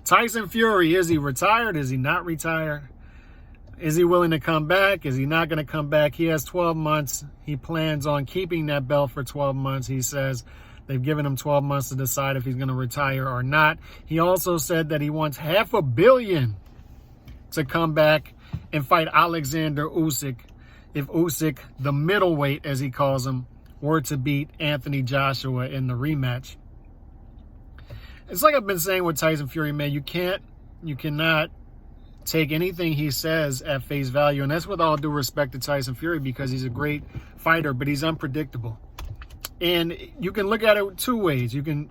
Tyson Fury, is he retired? Is he not retired? Is he willing to come back? Is he not going to come back? He has 12 months. He plans on keeping that belt for 12 months. He says they've given him 12 months to decide if he's going to retire or not. He also said that he wants $500 million to come back and fight Alexander Usyk. If Usyk, the middleweight, as he calls him, were to beat Anthony Joshua in the rematch. It's like I've been saying with Tyson Fury, man, you cannot take anything he says at face value. And that's with all due respect to Tyson Fury, because he's a great fighter, but he's unpredictable. And you can look at it two ways. You can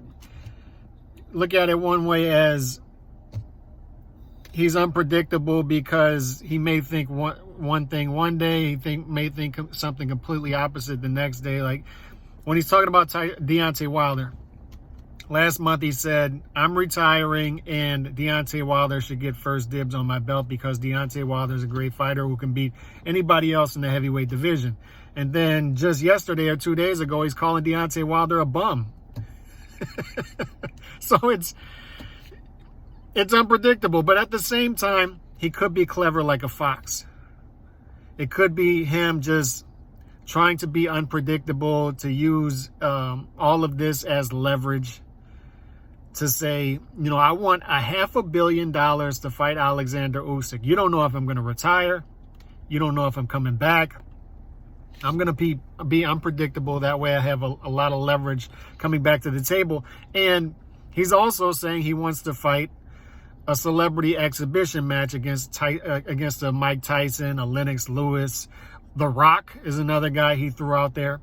look at it one way as he's unpredictable because he may think one thing one day, may think something completely opposite the next day. Like when he's talking about Deontay Wilder, last month he said, I'm retiring and Deontay Wilder should get first dibs on my belt because Deontay Wilder is a great fighter who can beat anybody else in the heavyweight division. And then just yesterday or 2 days ago, he's calling Deontay Wilder a bum. So it's unpredictable, but at the same time, he could be clever like a fox. It could be him just trying to be unpredictable, to use all of this as leverage to say, I want $500 million to fight Alexander Usyk. You don't know if I'm going to retire. You don't know if I'm coming back. I'm going to be unpredictable. That way I have a lot of leverage coming back to the table. And he's also saying he wants to fight a celebrity exhibition match against a Mike Tyson, a Lennox Lewis. The Rock is another guy he threw out there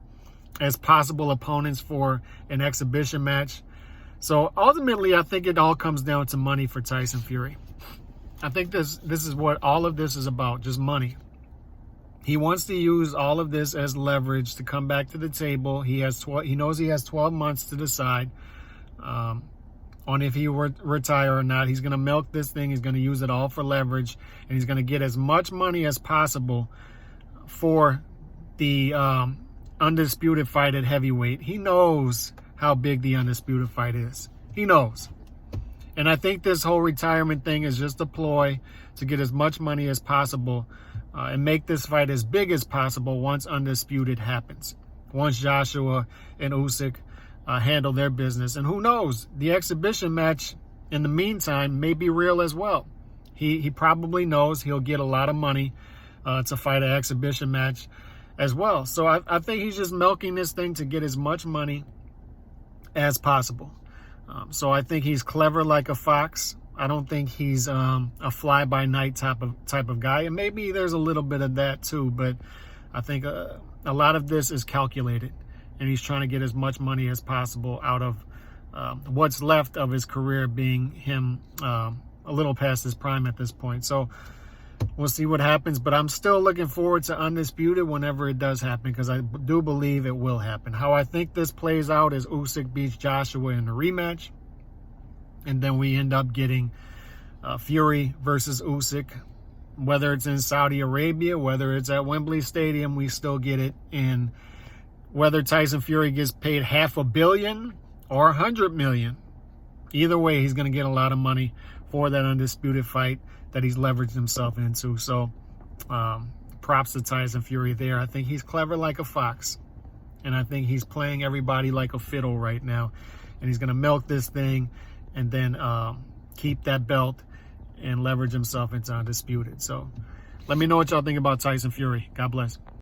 as possible opponents for an exhibition match. So ultimately, I think it all comes down to money for Tyson Fury. I think this is what all of this is about, just money. He wants to use all of this as leverage to come back to the table. He knows he has 12 months to decide on if he will retire or not. He's going to milk this thing. He's going to use it all for leverage, and he's going to get as much money as possible for the undisputed fight at heavyweight. He knows how big the undisputed fight is. He knows. And I think this whole retirement thing is just a ploy to get as much money as possible and make this fight as big as possible once undisputed happens. Once Joshua and Usyk handle their business. And who knows, the exhibition match in the meantime may be real as well. He probably knows he'll get a lot of money to fight an exhibition match as well. So I think he's just milking this thing to get as much money as possible. So I think he's clever like a fox. I don't think he's a fly-by-night type of guy. And maybe there's a little bit of that too, but I think a lot of this is calculated. And he's trying to get as much money as possible out of what's left of his career, being him a little past his prime at this point. So we'll see what happens. But I'm still looking forward to Undisputed whenever it does happen, because I do believe it will happen. How I think this plays out is Usyk beats Joshua in the rematch. And then we end up getting Fury versus Usyk. Whether it's in Saudi Arabia, whether it's at Wembley Stadium, we still get it. And whether Tyson Fury gets paid $500 million or $100 million, either way, he's going to get a lot of money for that undisputed fight that he's leveraged himself into. So props to Tyson Fury there. I think he's clever like a fox. And I think he's playing everybody like a fiddle right now. And he's going to milk this thing and then keep that belt and leverage himself into undisputed. So let me know what y'all think about Tyson Fury. God bless.